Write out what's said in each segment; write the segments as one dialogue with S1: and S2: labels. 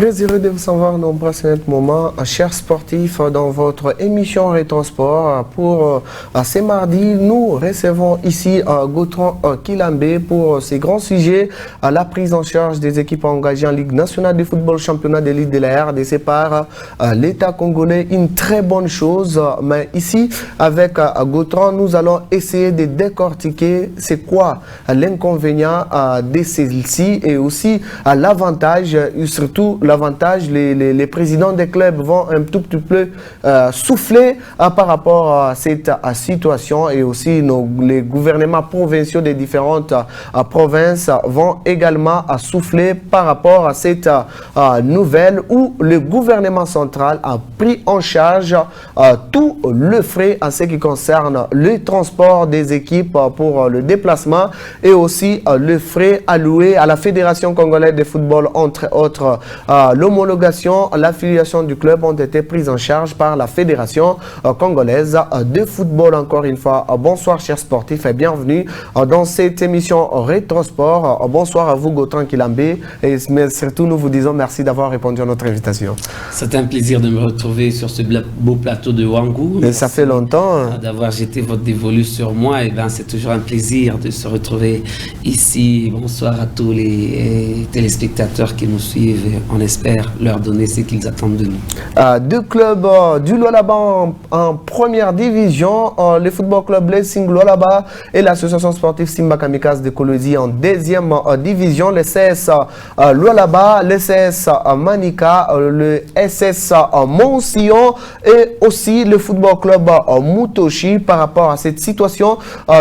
S1: Très heureux de vous savoir dans ce moment, chers sportifs, dans votre émission Rétrosport. Pour ce mardi, nous recevons ici Gautran Kilambé pour ces grands sujets, la prise en charge des équipes engagées en Ligue nationale de football, championnat de Ligue de la RDC par l'État congolais. Une très bonne chose, mais ici, avec Gautran, nous allons essayer de décortiquer c'est quoi l'inconvénient de celle-ci et aussi l'avantage, surtout l'avantage, les présidents des clubs vont un tout petit peu souffler par rapport à cette situation et aussi les gouvernements provinciaux des différentes provinces vont également souffler par rapport à cette nouvelle où le gouvernement central a pris en charge tout le frais en ce qui concerne le transport des équipes pour le déplacement et aussi le frais alloué à la Fédération congolaise de football, entre autres. L'homologation, l'affiliation du club ont été prises en charge par la Fédération congolaise de football. Encore une fois, bonsoir chers sportifs et bienvenue dans cette émission Rétrosport. Bonsoir à vous Gautran Kilambé, mais surtout nous vous disons merci d'avoir répondu à notre invitation.
S2: C'est un plaisir de me retrouver sur ce beau plateau de Wangou.
S1: Et ça fait longtemps.
S2: D'avoir jeté votre dévolu sur moi, et c'est toujours un plaisir de se retrouver ici. Bonsoir à tous les téléspectateurs qui nous suivent. On espère leur donner ce qu'ils attendent de nous.
S1: Deux clubs du Lualaba en première division, le football club Blessing Lualaba et l'association sportive Simba Kamikaze de Kolwezi en deuxième division, le CS Lualaba, le CS Manika, le SS Monsillon et aussi le football club Mutoshi. Par rapport à cette situation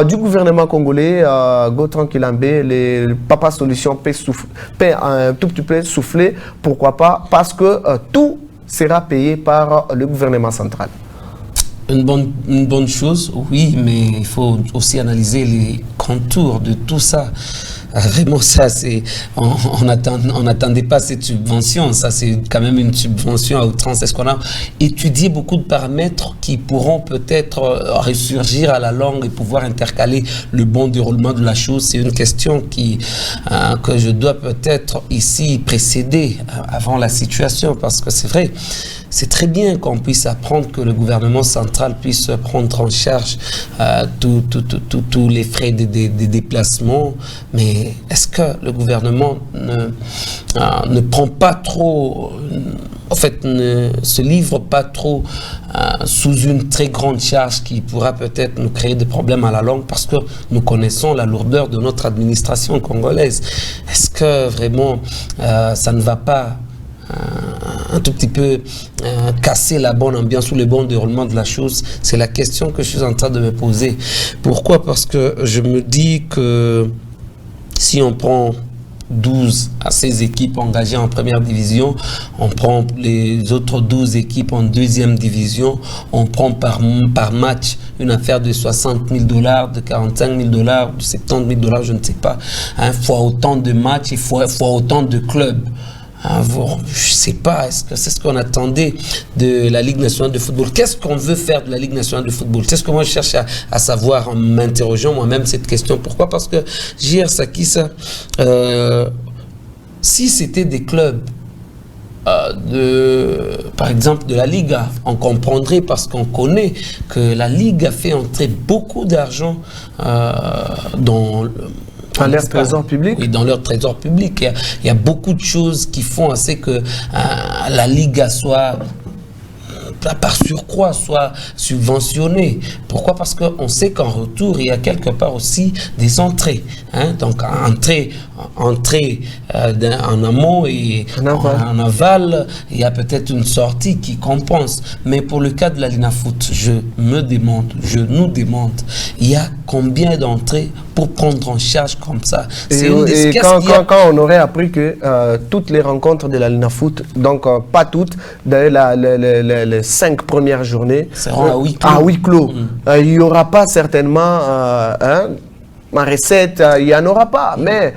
S1: du gouvernement congolais, Gautran Kilambé, le Papa Solution peut un tout petit peu souffler. Pourquoi pas? Parce que tout sera payé par le gouvernement central.
S2: Une bonne chose, oui, mais il faut aussi analyser les contours de tout ça. Vraiment, ça, c'est, on n'attendait pas cette subvention. Ça, c'est quand même une subvention à outrance. Est-ce qu'on a étudié beaucoup de paramètres qui pourront peut-être ressurgir à la longue et pouvoir intercaler le bon déroulement de la chose? C'est une question que je dois peut-être ici précéder avant la situation, parce que c'est vrai. C'est très bien qu'on puisse apprendre que le gouvernement central puisse prendre en charge tous les frais de déplacement, mais est-ce que le gouvernement ne prend pas trop, en fait, ne se livre pas trop sous une très grande charge qui pourra peut-être nous créer des problèmes à la longue, parce que nous connaissons la lourdeur de notre administration congolaise? Est-ce que vraiment ça ne va pas un tout petit peu casser la bonne ambiance ou le bon déroulement de la chose? C'est la question que je suis en train de me poser. Pourquoi? Parce que je me dis que si on prend 12 à 16 équipes engagées en première division, on prend les autres 12 équipes en deuxième division, on prend par match une affaire de 60 000 $, de 45 000 $, de 70 000 $, je ne sais pas, fois autant de matchs et fois autant de clubs. Je ne sais pas, est-ce que c'est ce qu'on attendait de la Ligue nationale de football? Qu'est-ce qu'on veut faire de la Ligue nationale de football? C'est ce que moi je cherche à savoir en m'interrogeant moi-même cette question. Pourquoi? Parce que J.R. Sakissa, si c'était des clubs par exemple de la Liga, on comprendrait, parce qu'on connaît que la Ligue a fait entrer beaucoup d'argent dans leur trésor public. Oui, dans leur trésor public. Il y a beaucoup de choses qui font assez que la Liga soit, par surcroît, soit subventionnée. Pourquoi? Parce qu'on sait qu'en retour, il y a quelque part aussi des entrées. Donc, entrée en amont et en aval, il y a peut-être une sortie qui compense. Mais pour le cas de la Linafoot, nous demande, il y a combien d'entrées pour prendre en charge comme ça?
S1: Quand on aurait appris que toutes les rencontres de la Linafoot, donc pas toutes, les 5 premières journées
S2: seront
S1: à huis clos. Il n'y aura pas certainement ma recette, il n'y en aura pas, mais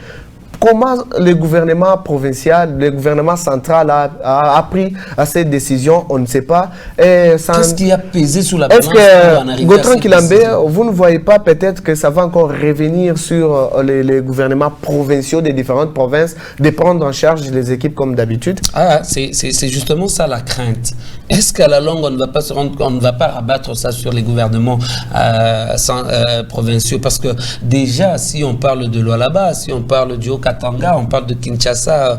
S1: comment le gouvernement provincial, le gouvernement central a pris cette décision, on ne sait pas.
S2: Qu'est-ce qui a pesé sur la balance?
S1: Est-ce que Gautran Kilambé, vous ne voyez pas peut-être que ça va encore revenir sur les gouvernements provinciaux des différentes provinces de prendre en charge les équipes comme d'habitude?
S2: C'est justement ça la crainte. Est-ce qu'à la longue, on ne va pas se rendre, on ne va pas rabattre ça sur les gouvernements provinciaux? Parce que déjà, si on parle de Lualaba, si on parle du Haut-Katanga, on parle de Kinshasa,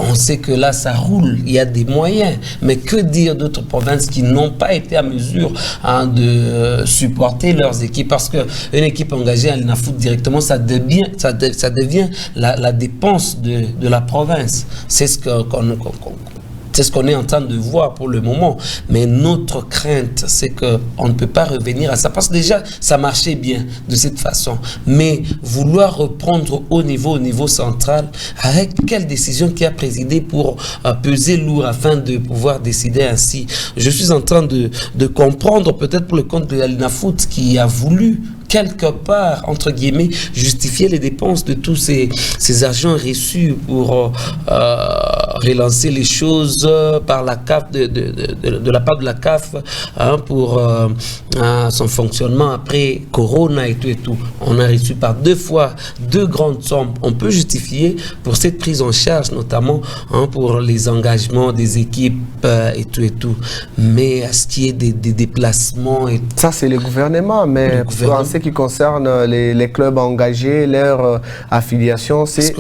S2: on sait que là, ça roule, il y a des moyens. Mais que dire d'autres provinces qui n'ont pas été à mesure de supporter leurs équipes? Parce qu'une équipe engagée à l'INAFOOT directement, ça devient la dépense de la province. C'est ce qu'on est en train de voir pour le moment. Mais notre crainte, c'est qu'on ne peut pas revenir à ça. Parce que déjà, ça marchait bien de cette façon. Mais vouloir reprendre au niveau central, avec quelle décision qui a présidé pour peser lourd afin de pouvoir décider ainsi? Je suis en train de comprendre, peut-être pour le compte de l'INAFOOT, qui a voulu quelque part, entre guillemets, justifier les dépenses de tous ces argents reçus pour relancer les choses par la CAF, de la part de la CAF, pour son fonctionnement après Corona et tout. On a reçu par 2 fois 2 grandes sommes. On peut justifier pour cette prise en charge, notamment pour les engagements des équipes et tout. Mais à ce qui est des déplacements...
S1: Ça, c'est le gouvernement, mais en ce qui concerne les clubs engagés, leur affiliation, c'est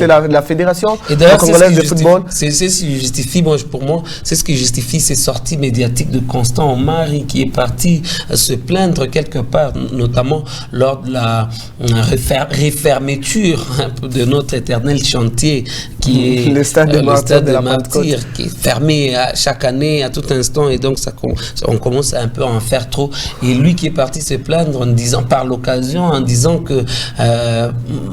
S1: la fédération congolaise de football.
S2: C'est ce qui justifie, pour moi, c'est ce qui justifie ces sorties médiatiques de Constant Omari qui est parti se plaindre quelque part, notamment lors de la refermeture de notre éternel chantier qui est
S1: le stade de
S2: Martyrs, qui est fermé chaque année, à tout instant, et donc on commence un peu à en faire trop. Et lui qui est parti se plaindre en disant, par l'occasion, en disant que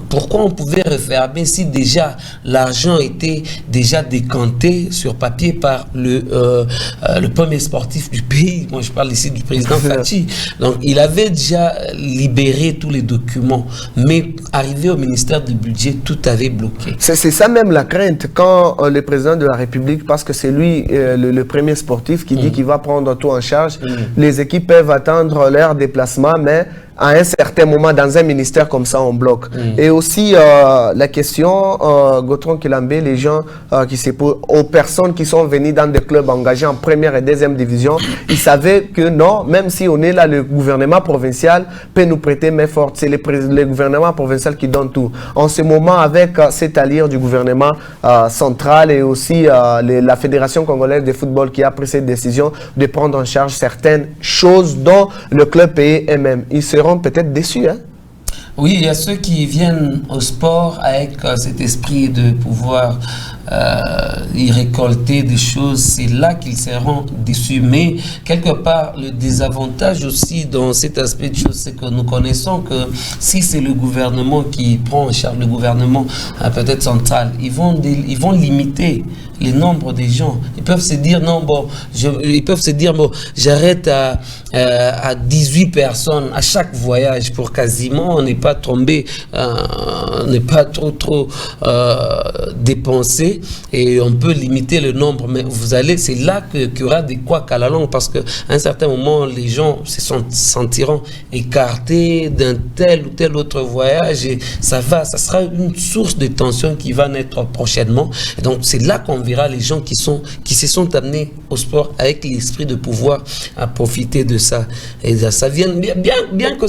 S2: pourquoi on pouvait refermer si déjà l'argent était déjà décanté sur papier par le premier sportif du pays. Moi, je parle ici du président Fachi. Donc, il avait déjà libéré tous les documents, mais arrivé au ministère du budget, tout avait bloqué.
S1: C'est ça même la crainte quand le président de la République, parce que c'est lui le premier sportif qui dit qu'il va prendre tout en charge, les équipes peuvent attendre leur déplacement, mais à un certain moment, dans un ministère comme ça, on bloque. Et aussi, la question, Gautran Kilambé, les gens qui se posent, aux personnes qui sont venues dans des clubs engagés en première et deuxième division, ils savaient que non, même si on est là, le gouvernement provincial peut nous prêter main forte. C'est le gouvernement provincial qui donne tout. En ce moment, avec cette alliance du gouvernement central et aussi la Fédération congolaise de football qui a pris cette décision de prendre en charge certaines choses dont le club pays eux-mêmes. Ils seront peut-être déçus.
S2: Oui, il y a ceux qui viennent au sport avec cet esprit de pouvoir y récolter des choses. C'est là qu'ils seront déçus. Mais quelque part, le désavantage aussi dans cet aspect de choses, c'est que nous connaissons que si c'est le gouvernement qui prend en charge, le gouvernement peut-être central, ils vont limiter les nombres des gens. Ils peuvent se dire non, j'arrête à 18 personnes à chaque voyage pour quasiment on n'est pas tombé, on n'est pas trop dépensé, et on peut limiter le nombre. Mais c'est là qu'il y aura des couacs à la longue, parce qu'à un certain moment les gens se sentiront écartés d'un tel ou tel autre voyage, et ça sera une source de tension qui va naître prochainement. Et donc c'est là qu'on verra les gens qui se sont amenés au sport avec l'esprit de pouvoir profiter de ça. Et ça vient bien que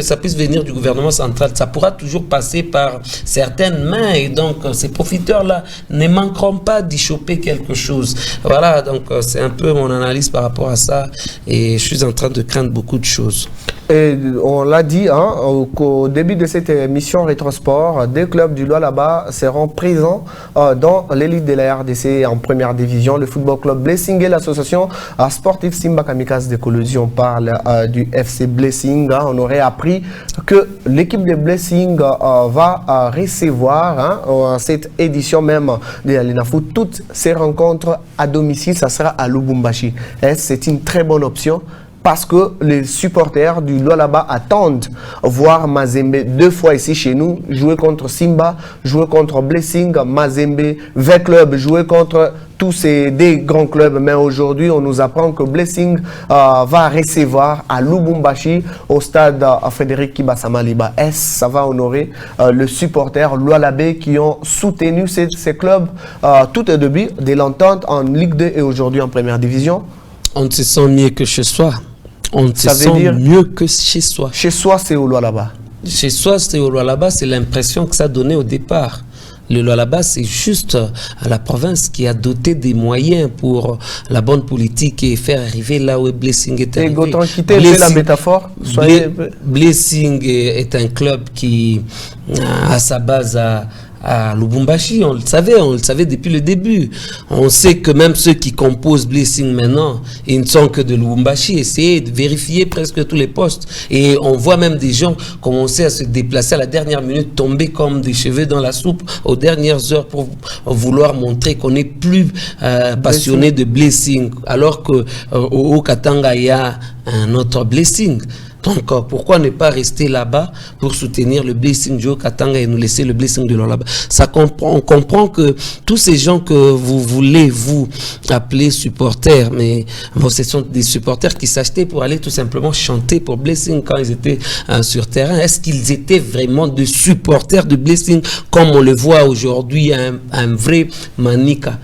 S2: ça puisse venir du gouvernement central, ça pourra toujours passer par certaines mains, et donc ces profiteurs-là ne manqueront pas d'y choper quelque chose. Voilà, donc c'est un peu mon analyse par rapport à ça, et je suis en train de craindre beaucoup de choses.
S1: Et on l'a dit au début de cette émission Rétrosport, 2 clubs du Lualaba seront présents dans l'élite de la RDC en première division. Le football club Blessing et l'association sportive Simba Kamikaze de Colosie. On parle du FC Blessing. On aurait appris que l'équipe de Blessing va recevoir cette édition même de l'INAFOOT toutes ces rencontres à domicile. Ça sera à Lubumbashi. C'est une très bonne option parce que les supporters du Lualaba attendent voir Mazembe 2 fois ici chez nous, jouer contre Simba, jouer contre Blessing, Mazembe, V-Club, jouer contre tous ces des grands clubs. Mais aujourd'hui, on nous apprend que Blessing va recevoir à Lubumbashi, au stade Frédéric Kibasamaliba S. Ça va honorer le supporter Lualabé qui ont soutenu ces clubs tout au début de l'entente en Ligue 2 et aujourd'hui en première division.
S2: On se sent mieux que chez soi. On se sent mieux que chez soi.
S1: Chez soi, c'est au Lualaba.
S2: Chez soi, c'est au Lualaba, c'est l'impression que ça donnait au départ. Le Lualaba, c'est juste la province qui a doté des moyens pour la bonne politique et faire arriver là où Blessing est arrivé.
S1: Et Gautran, quittez la métaphore.
S2: Blessing est un club qui a sa base à Lubumbashi, on le savait depuis le début. On sait que même ceux qui composent Blessing maintenant, ils ne sont que de Lubumbashi. Essayez de vérifier presque tous les postes. Et on voit même des gens commencer à se déplacer à la dernière minute, tomber comme des cheveux dans la soupe aux dernières heures pour vouloir montrer qu'on est plus passionné de Blessing. Alors que au Katanga, il y a un autre Blessing. Donc, pourquoi ne pas rester là-bas pour soutenir le Blessing du Haut-Katanga et nous laisser le Blessing de Lualaba? On comprend que tous ces gens que vous voulez vous appeler supporters, mais bon, ce sont des supporters qui s'achetaient pour aller tout simplement chanter pour Blessing quand ils étaient sur terrain. Est-ce qu'ils étaient vraiment des supporters de Blessing comme on le voit aujourd'hui, un vrai Manika?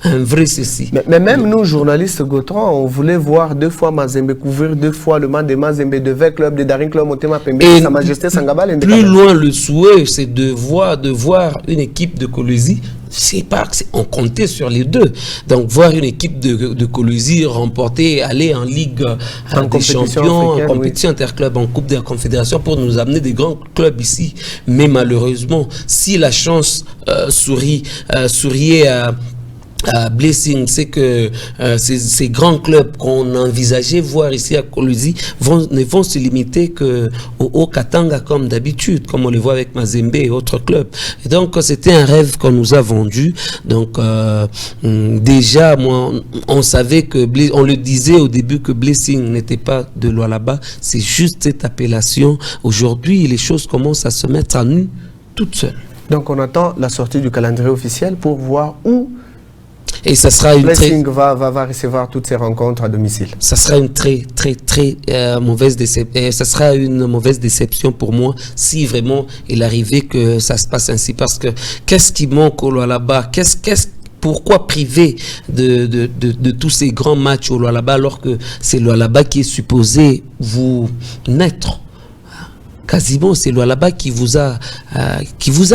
S2: Un vrai ceci.
S1: Mais même nous, journalistes Gautran, on voulait voir 2 fois Mazembe, couvrir 2 fois le match de Mazembe, de V-Club, de Daring Club, Motema Pembe, Sa Majesté Sangabal.
S2: Plus loin, le souhait, c'est de voir une équipe de Colosie. On comptait sur les deux. Donc, voir une équipe de Colosie remporter, aller en Ligue des Champions, en compétition interclub, en Coupe de la Confédération pour nous amener des grands clubs ici. Mais malheureusement, si la chance souriait à Blessing, c'est que ces grands clubs qu'on envisageait voir ici à Colosie ne vont se limiter qu'au Haut-Katanga comme d'habitude, comme on le voit avec Mazembe et autres clubs. Et donc, c'était un rêve qu'on nous a vendu. Donc, déjà, on savait que, on le disait au début que Blessing n'était pas de Lualaba. C'est juste cette appellation. Aujourd'hui, les choses commencent à se mettre à nu toutes seules.
S1: Donc, on attend la sortie du calendrier officiel pour voir où
S2: et ça sera une
S1: Blessing va recevoir toutes ces rencontres à domicile.
S2: Ça sera une très mauvaise déception. Ça sera une mauvaise déception pour moi si vraiment il arrivait que ça se passe ainsi. Parce que qu'est-ce qui manque au Lualaba? Pourquoi priver de tous ces grands matchs au Lualaba alors que c'est le Lualaba qui est supposé vous naître? Quasiment, c'est Lualaba qui vous a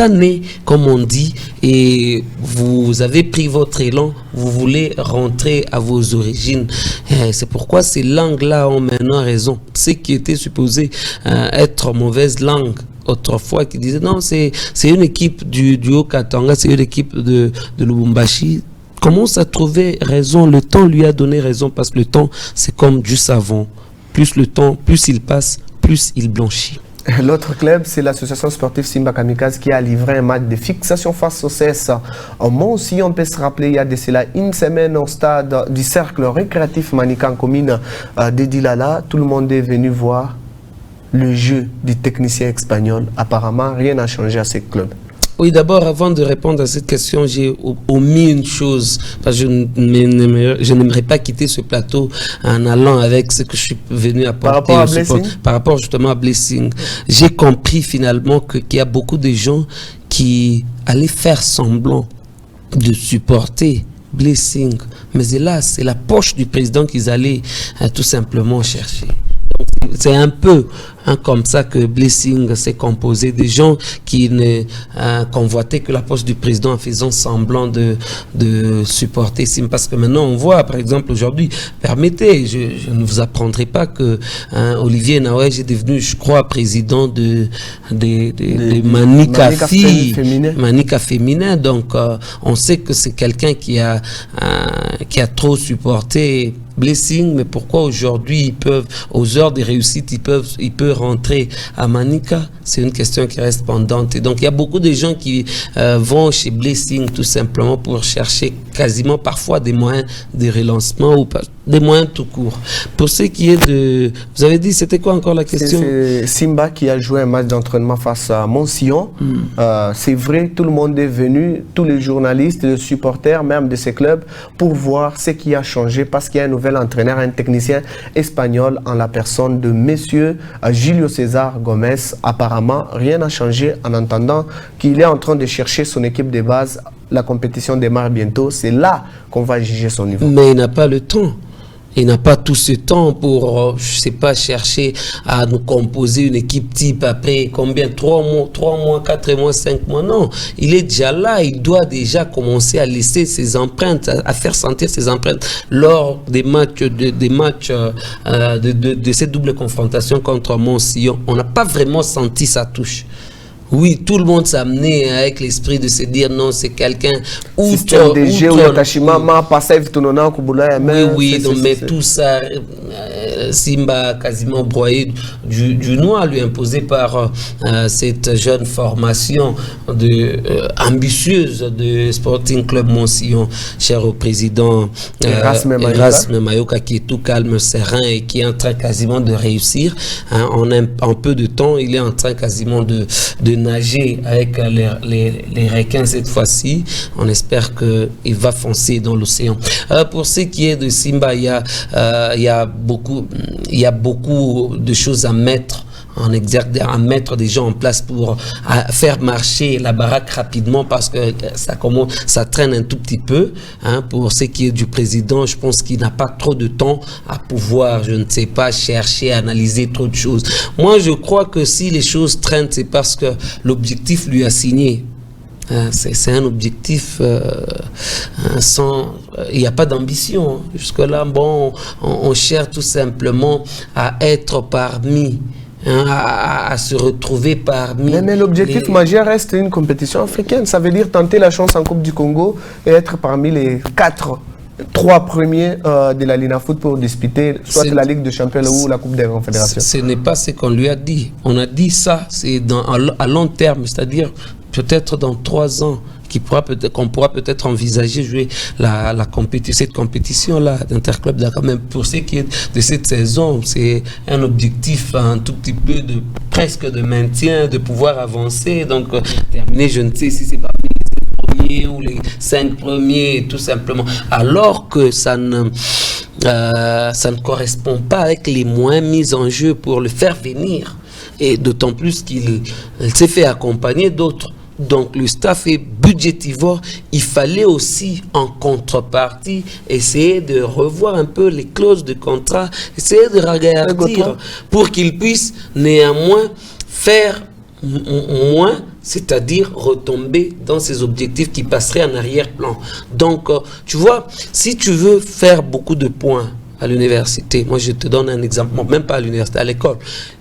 S2: né, comme on dit, et vous avez pris votre élan, vous voulez rentrer à vos origines. C'est pourquoi ces langues-là ont maintenant raison. Ce qui était supposé être mauvaise langue autrefois, qui disaient non, c'est une équipe du Haut-Katanga, c'est une équipe de Lubumbashi, commence à trouver raison. Le temps lui a donné raison, parce que le temps, c'est comme du savon. Plus le temps, plus il passe, plus il blanchit.
S1: L'autre club, c'est l'association sportive Simba Kamikaze qui a livré un match de fixation face au CS. Moi aussi, on peut se rappeler, il y a de cela une semaine au stade du cercle récréatif Manika en commune de Dilala. Tout le monde est venu voir le jeu du technicien espagnol. Apparemment, rien n'a changé à ce club.
S2: Oui, d'abord, avant de répondre à cette question, j'ai omis une chose, parce que je n'aimerais pas quitter ce plateau en allant avec ce que je suis venu apporter. Par rapport justement à Blessing. J'ai compris finalement qu'il y a beaucoup de gens qui allaient faire semblant de supporter Blessing. Mais hélas, c'est la poche du président qu'ils allaient tout simplement chercher. C'est un peu comme ça que Blessing s'est composé, des gens qui ne convoitaient que la poste du président en faisant semblant de supporter Sim. Parce que maintenant on voit, par exemple aujourd'hui, permettez, je ne vous apprendrai pas que Olivier Nawaj est devenu, je crois, président de Manika féminin. Donc on sait que c'est quelqu'un qui a trop supporté Blessing, mais pourquoi aujourd'hui aux heures de réussite, il peut rentrer à Manika? C'est une question qui reste pendante. Et donc, il y a beaucoup de gens qui vont chez Blessing tout simplement pour chercher quasiment parfois des moyens de relancement ou des moyens tout court. Pour ce qui est de... Vous avez dit, c'était quoi encore la question?
S1: C'est Simba qui a joué un match d'entraînement face à Montsion. C'est vrai, tout le monde est venu, tous les journalistes, les supporters, même de ces clubs, pour voir ce qui a changé parce qu'il y a un nouvel entraîneur, un technicien espagnol en la personne de monsieur Julio César Gomez. Apparemment, rien n'a changé en entendant qu'il est en train de chercher son équipe de base. La compétition démarre bientôt. C'est là qu'on va juger son niveau.
S2: Mais il n'a pas le temps. Il n'a pas tout ce temps pour, je sais pas, chercher à nous composer une équipe type après combien? 3 mois, 4 mois, 5 mois. Non, il est déjà là. Il doit déjà commencer à laisser ses empreintes, à faire sentir ses empreintes lors des matchs, de cette double confrontation contre Montsion. On n'a pas vraiment senti sa touche. Oui, tout le monde s'est amené avec l'esprit de se dire non, c'est quelqu'un outre oui, donc, mais tout ça, Simba quasiment broyé du noir, lui imposé par cette jeune formation ambitieuse de Sporting Club Montsion, cher au président Erasme Mayoka, qui est tout calme, serein et qui est en train quasiment de réussir. Hein, en peu de temps, il est en train quasiment de nager avec les requins cette fois-ci. On espère qu'il va foncer dans l'océan. Pour ce qui est de Simba, il y a beaucoup de choses à mettre en exergue, à mettre des gens en place pour faire marcher la baraque rapidement parce que ça traîne un tout petit peu. Hein, pour ce qui est du président, je pense qu'il n'a pas trop de temps à pouvoir, je ne sais pas, chercher, analyser trop de choses. Moi, je crois que si les choses traînent, c'est parce que l'objectif lui a signé. C'est un objectif sans... Il n'y a pas d'ambition. Jusque-là, bon, on cherche tout simplement à être parmi... à se retrouver parmi...
S1: Mais l'objectif majeur reste une compétition africaine. Ça veut dire tenter la chance en Coupe du Congo et être parmi les 3 premiers de la Lina Foot pour disputer soit la Ligue des Champions ou la Coupe des Confédérations.
S2: Ce n'est pas ce qu'on lui a dit. On a dit ça, c'est à long terme, c'est-à-dire peut-être dans 3 ans. Qu'on pourra peut-être envisager jouer cette compétition-là d'Interclub Dakar. Même pour ce qui est de cette saison, c'est un objectif un tout petit peu presque de maintien, de pouvoir avancer. Donc, terminer, je ne sais si c'est parmi les 7 premiers ou les 5 premiers, tout simplement. Alors que ça ne correspond pas avec les moyens mis en jeu pour le faire venir. Et d'autant plus qu'il s'est fait accompagner d'autres. Donc le staff est budgétivore. Il fallait aussi en contrepartie essayer de revoir un peu les clauses de contrat, essayer de regarder pour qu'il puisse néanmoins faire moins, c'est-à-dire retomber dans ses objectifs qui passeraient en arrière-plan. Donc tu vois, si tu veux faire beaucoup de points à l'université, moi je te donne un exemple, même pas à l'université, à l'école,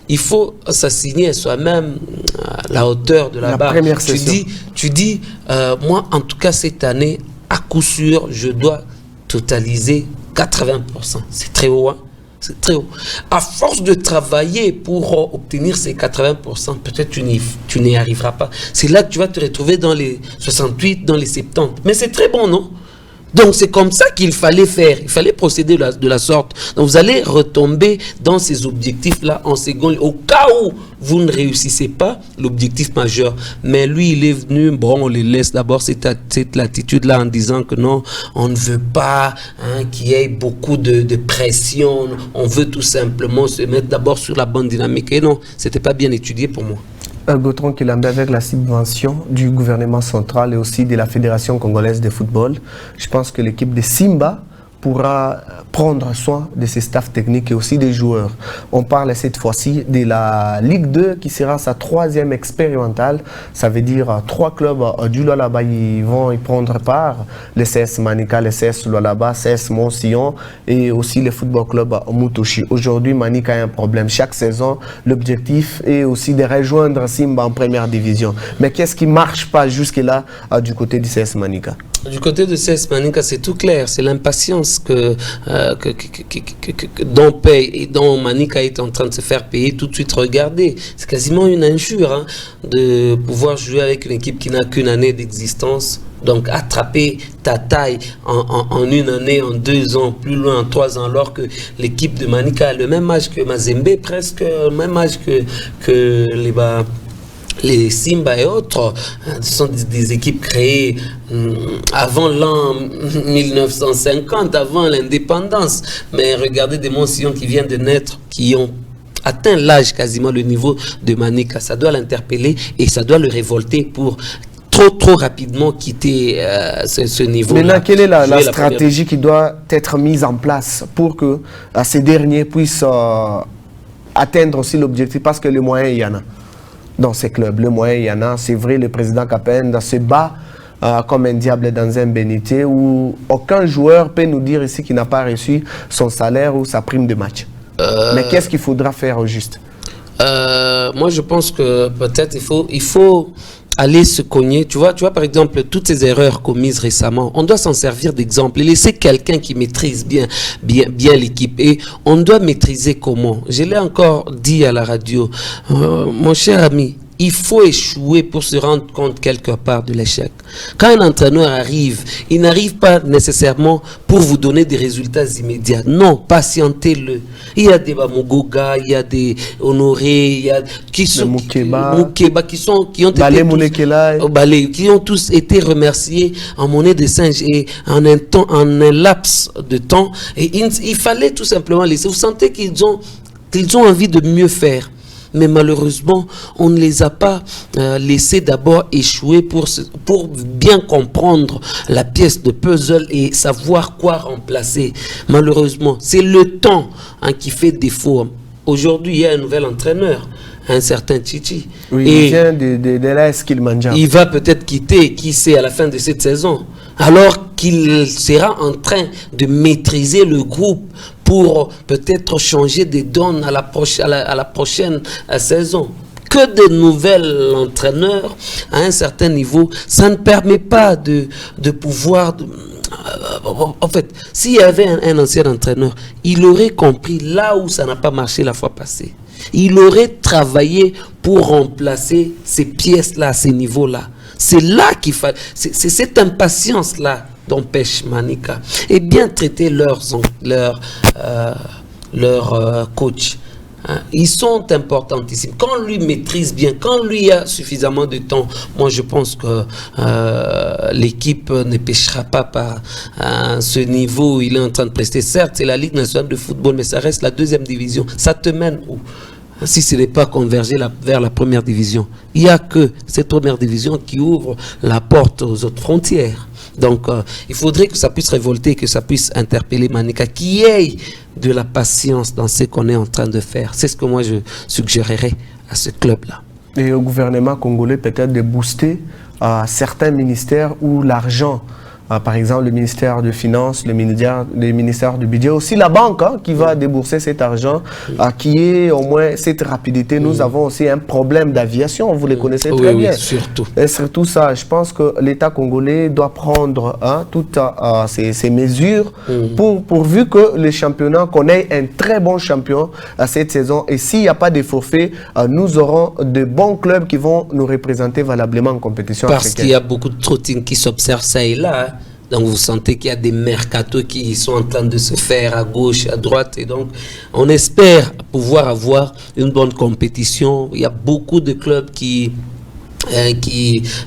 S2: il faut s'assigner soi-même à la hauteur de la barre.
S1: Première session.
S2: Tu dis moi en tout cas cette année, à coup sûr, je dois totaliser 80%. C'est très haut, hein? C'est très haut. À force de travailler pour obtenir ces 80%, peut-être tu n'y arriveras pas. C'est là que tu vas te retrouver dans les 68, dans les 70. Mais c'est très bon, non? Donc c'est comme ça qu'il fallait faire, il fallait procéder de la sorte. Donc vous allez retomber dans ces objectifs-là en second, au cas où vous ne réussissez pas l'objectif majeur. Mais lui, il est venu, bon, on les laisse d'abord cette attitude-là en disant que non, on ne veut pas qu'il y ait beaucoup de pression, on veut tout simplement se mettre d'abord sur la bonne dynamique. Et non, c'était pas bien étudié pour moi.
S1: Gautron Kilambe, avec la subvention du gouvernement central et aussi de la Fédération congolaise de football, je pense que l'équipe de Simba pourra prendre soin de ses staffs techniques et aussi des joueurs. On parle cette fois-ci de la Ligue 2 qui sera sa 3e expérimentale. Ça veut dire 3 clubs du Lualaba ils vont y prendre part. Le CS Manika, le CS Lualaba, CS Montsion et aussi le football club Mutoshi. Aujourd'hui, Manika a un problème. Chaque saison, l'objectif est aussi de rejoindre Simba en première division. Mais qu'est-ce qui ne marche pas jusque-là du côté du CS Manika?
S2: Du côté de CS Manika, c'est tout clair. C'est l'impatience dont paye et dont Manika est en train de se faire payer tout de suite. Regardez, c'est quasiment une injure hein, de pouvoir jouer avec une équipe qui n'a qu'une année d'existence. Donc attraper ta taille en une année, en 2 ans, plus loin, en 3 ans, alors que l'équipe de Manika a le même âge que Mazembe, presque le même âge que les Simba et autres. Ce sont des équipes créées avant l'an 1950, avant l'indépendance. Mais regardez des Montsion qui viennent de naître, qui ont atteint l'âge quasiment le niveau de Manika. Ça doit l'interpeller et ça doit le révolter pour trop rapidement quitter ce niveau.
S1: Maintenant, quelle est la stratégie qui doit être mise en place pour que ces derniers puissent atteindre aussi l'objectif? Parce que le moyen, il y en a dans ces clubs. Le moyen, il y en a. C'est vrai, le président Kapenda se bat comme un diable dans un bénitier où aucun joueur peut nous dire ici qu'il n'a pas reçu son salaire ou sa prime de match. Mais qu'est-ce qu'il faudra faire au juste?
S2: Moi, je pense que peut-être il faut aller se cogner. Tu vois, par exemple, toutes ces erreurs commises récemment, on doit s'en servir d'exemple et laisser quelqu'un qui maîtrise bien l'équipe. Et on doit maîtriser comment? Je l'ai encore dit à la radio, mon cher ami, il faut échouer pour se rendre compte quelque part de l'échec. Quand un entraîneur arrive, il n'arrive pas nécessairement pour vous donner des résultats immédiats. Non, patientez-le. Il y a des Bamugoga, il y a des Honoré, il y a qui ont tous été remerciés en monnaie de singe et en un laps de temps. Et il fallait tout simplement laisser. Vous sentez qu'ils ont envie de mieux faire. Mais malheureusement, on ne les a pas laissés d'abord échouer pour bien comprendre la pièce de puzzle et savoir quoi remplacer. Malheureusement, c'est le temps hein, qui fait défaut. Aujourd'hui, il y a un nouvel entraîneur, un certain Chichi.
S1: Oui,
S2: et
S1: il vient de l'AS Kilimanjaro.
S2: Il va peut-être quitter, qui sait, à la fin de cette saison. Alors qu'il sera en train de maîtriser le groupe pour peut-être changer des donnes à la prochaine saison. Que de nouveaux entraîneurs à un certain niveau, ça ne permet pas de pouvoir... en fait, s'il y avait un ancien entraîneur, il aurait compris là où ça n'a pas marché la fois passée. Il aurait travaillé pour remplacer ces pièces-là, à ces niveaux-là. C'est là qu'il fallait... C'est cette impatience-là dont pêche Manika. Et bien traiter leur coach. Hein. Ils sont importantissimes. Quand lui maîtrise bien, quand lui a suffisamment de temps, moi je pense que l'équipe ne pêchera pas par ce niveau où il est en train de prester. Certes, c'est la Ligue nationale de football, mais ça reste la 2e division. Ça te mène où? Si ce n'est pas converger vers la 1re division. Il n'y a que cette 1re division qui ouvre la porte aux autres frontières. Donc, il faudrait que ça puisse révolter, que ça puisse interpeller Manika, qui ait de la patience dans ce qu'on est en train de faire. C'est ce que moi, je suggérerais à ce club-là.
S1: Et au gouvernement congolais, peut-être de booster certains ministères où l'argent, par exemple le ministère de Finances, le ministère du Budget, aussi la banque hein, qui va débourser cet argent, qui est au moins cette rapidité. Nous avons aussi un problème d'aviation, vous les connaissez très bien.
S2: Oui, surtout.
S1: Et surtout ça, je pense que l'État congolais doit prendre toutes ces mesures pourvu que le championnat connaisse un très bon champion cette saison. Et s'il n'y a pas de forfait, nous aurons de bons clubs qui vont nous représenter valablement en compétition
S2: africaine. Parce qu'il y a beaucoup de trottines qui s'observent ça et là. Hein. Donc vous sentez qu'il y a des mercatos qui sont en train de se faire à gauche, à droite. Et donc on espère pouvoir avoir une bonne compétition. Il y a beaucoup de clubs qui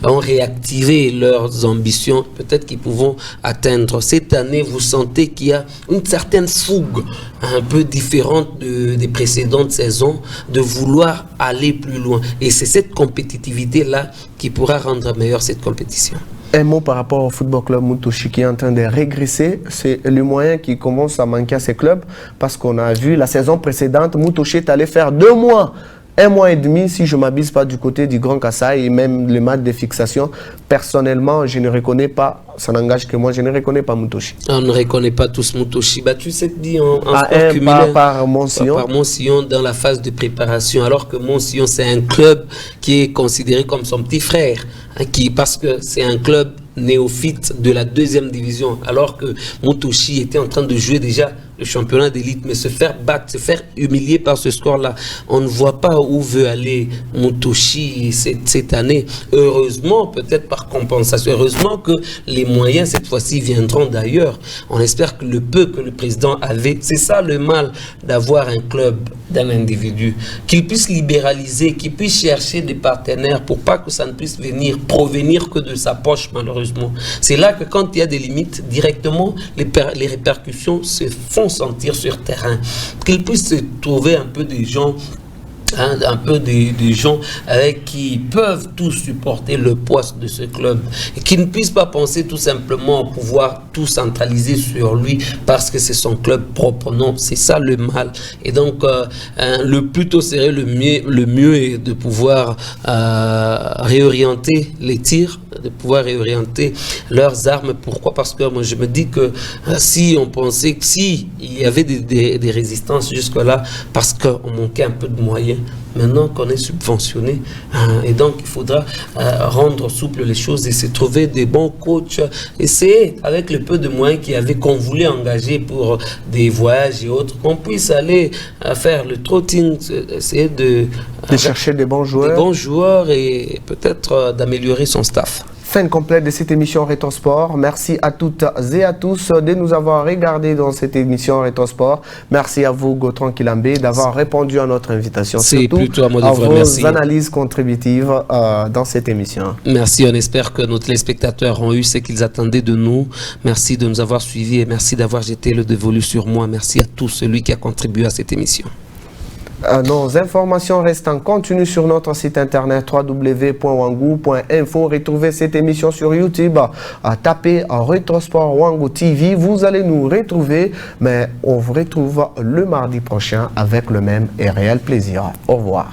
S2: ont réactivé leurs ambitions. Peut-être qu'ils pourront atteindre. Cette année, vous sentez qu'il y a une certaine fougue un peu différente des précédentes saisons de vouloir aller plus loin. Et c'est cette compétitivité-là qui pourra rendre meilleure cette compétition.
S1: Un mot par rapport au Football Club Mutoshi qui est en train de régresser, c'est le moyen qui commence à manquer à ces clubs parce qu'on a vu la saison précédente, Mutoshi est allé faire 2 mois, 1 mois et demi, si je ne m'abuse pas, du côté du Grand Kassai et même le match de fixation. Personnellement, je ne reconnais pas, ça n'engage que moi, je ne reconnais pas Mutoshi.
S2: On ne reconnaît pas tous Mutoshi. Bah, tu sais, dit en sport
S1: cumulé, par Montsion.
S2: Par Montsion dans la phase de préparation, alors que Montsion, c'est un club qui est considéré comme son petit frère, hein, parce que c'est un club néophyte de la 2e division, alors que Montoshi était en train de jouer déjà le championnat d'élite, mais se faire battre, se faire humilier par ce score-là, on ne voit pas où veut aller Montoshi cette année. Heureusement, peut-être par compensation, heureusement que les moyens cette fois-ci viendront d'ailleurs. On espère que le peu que le président avait, c'est ça le mal d'avoir un club, d'un individu, qu'il puisse libéraliser, qu'il puisse chercher des partenaires pour pas que ça ne puisse provenir que de sa poche, malheureusement. C'est là que quand il y a des limites, directement, les répercussions se font sentir sur terrain, qu'il puisse trouver un peu des gens, un peu des gens avec qui peuvent tous supporter le poids de ce club et qui ne puissent pas penser tout simplement pouvoir tout centraliser sur lui parce que c'est son club propre. Non, c'est ça le mal. Et donc le plus tôt serait le mieux est de pouvoir réorienter les tirs, de pouvoir réorienter leurs armes. Pourquoi? Parce que moi je me dis que si on pensait que si il y avait des résistances jusque là parce qu'on manquait un peu de moyens, maintenant qu'on est subventionné, et donc il faudra rendre souple les choses et se trouver des bons coachs, essayer avec le peu de moyens qu'on voulait engager pour des voyages et autres, qu'on puisse aller faire le trotting, essayer de
S1: chercher des bons joueurs
S2: et peut-être d'améliorer son staff.
S1: Fin complète de cette émission Rétrosport. Merci à toutes et à tous de nous avoir regardés dans cette émission Rétrosport. Merci à vous, Gautran Kilambé, d'avoir répondu à notre invitation.
S2: C'est plutôt à moi de vous
S1: remercier. Vos analyses contributives dans cette émission.
S2: Merci, on espère que nos téléspectateurs ont eu ce qu'ils attendaient de nous. Merci de nous avoir suivis et merci d'avoir jeté le dévolu sur moi. Merci à tous celui qui a contribué à cette émission.
S1: Nos informations restent en continu sur notre site internet www.wangou.info. Retrouvez cette émission sur YouTube. Tapez Rétrosport Wangou TV. Vous allez nous retrouver, mais on vous retrouve le mardi prochain avec le même et réel plaisir. Au revoir.